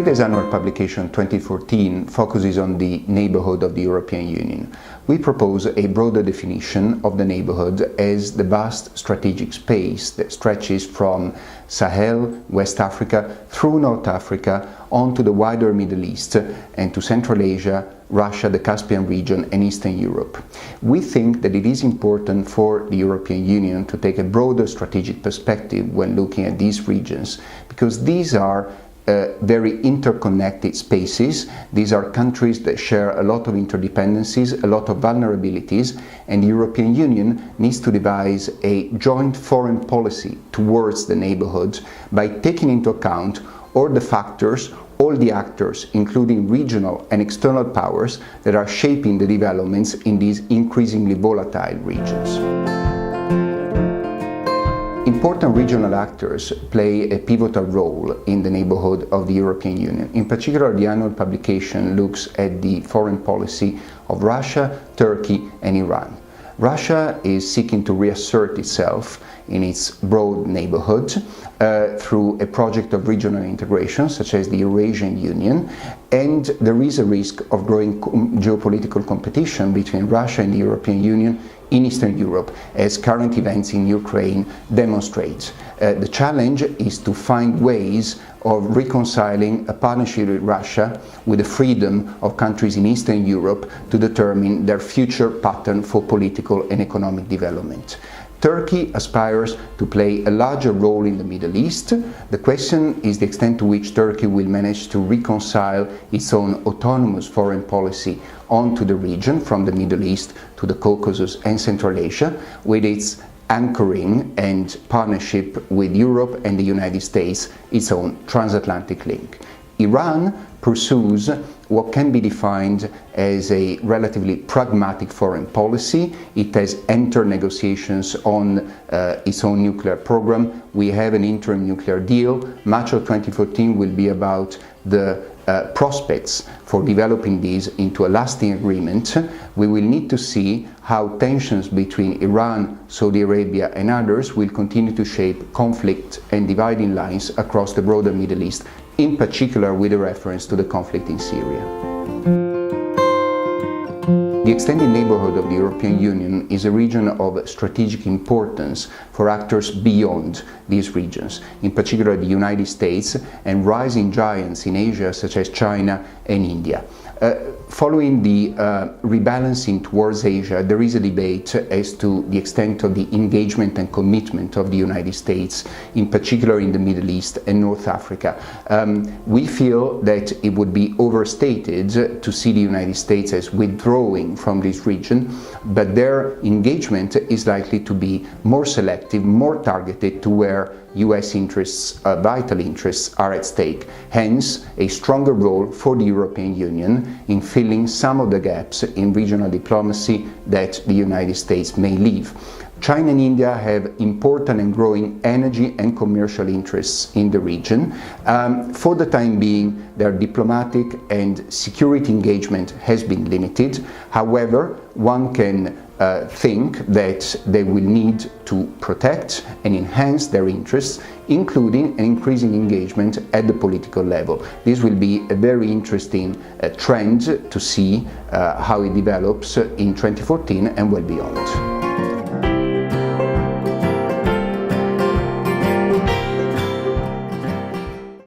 FRIDE's annual publication 2014 focuses on the neighbourhood of the European Union. We propose a broader definition of the neighbourhood as the vast strategic space that stretches from Sahel, West Africa, through North Africa, onto the wider Middle East and to Central Asia, Russia, the Caspian region and Eastern Europe. We think that it is important for the European Union to take a broader strategic perspective when looking at these regions, because these are very interconnected spaces. These are countries that share a lot of interdependencies, a lot of vulnerabilities, and the European Union needs to devise a joint foreign policy towards the neighbourhood by taking into account all the factors, all the actors, including regional and external powers, that are shaping the developments in these increasingly volatile regions. Important regional actors play a pivotal role in the neighbourhood of the European Union. In particular, the annual publication looks at the foreign policy of Russia, Turkey and Iran. Russia is seeking to reassert itself in its broad neighbourhood through a project of regional integration such as the Eurasian Union, and there is a risk of growing geopolitical competition between Russia and the European Union in Eastern Europe, as current events in Ukraine demonstrate. The challenge is to find ways of reconciling a partnership with Russia with the freedom of countries in Eastern Europe to determine their future pattern for political and economic development. Turkey aspires to play a larger role in the Middle East. The question is the extent to which Turkey will manage to reconcile its own autonomous foreign policy onto the region, from the Middle East to the Caucasus and Central Asia, with its anchoring and partnership with Europe and the United States, its own transatlantic link. Iran pursues what can be defined as a relatively pragmatic foreign policy. It has entered negotiations on its own nuclear program. We have an interim nuclear deal. Much of 2014 will be about the prospects for developing these into a lasting agreement. We will need to see how tensions between Iran, Saudi Arabia and others will continue to shape conflict and dividing lines across the broader Middle East, in particular with a reference to the conflict in Syria. The extended neighbourhood of the European Union is a region of strategic importance for actors beyond these regions, in particular the United States and rising giants in Asia such as China and India. Following the rebalancing towards Asia, there is a debate as to the extent of the engagement and commitment of the United States, in particular in the Middle East and North Africa. We feel that it would be overstated to see the United States as withdrawing from this region, but their engagement is likely to be more selective, more targeted to where US interests, vital interests, are at stake. Hence, a stronger role for the European Union in filling some of the gaps in regional diplomacy that the United States may leave. China and India have important and growing energy and commercial interests in the region. For the time being, their diplomatic and security engagement has been limited. However, one can think that they will need to protect and enhance their interests, including an increasing engagement at the political level. This will be a very interesting trend to see how it develops in 2014 and well beyond.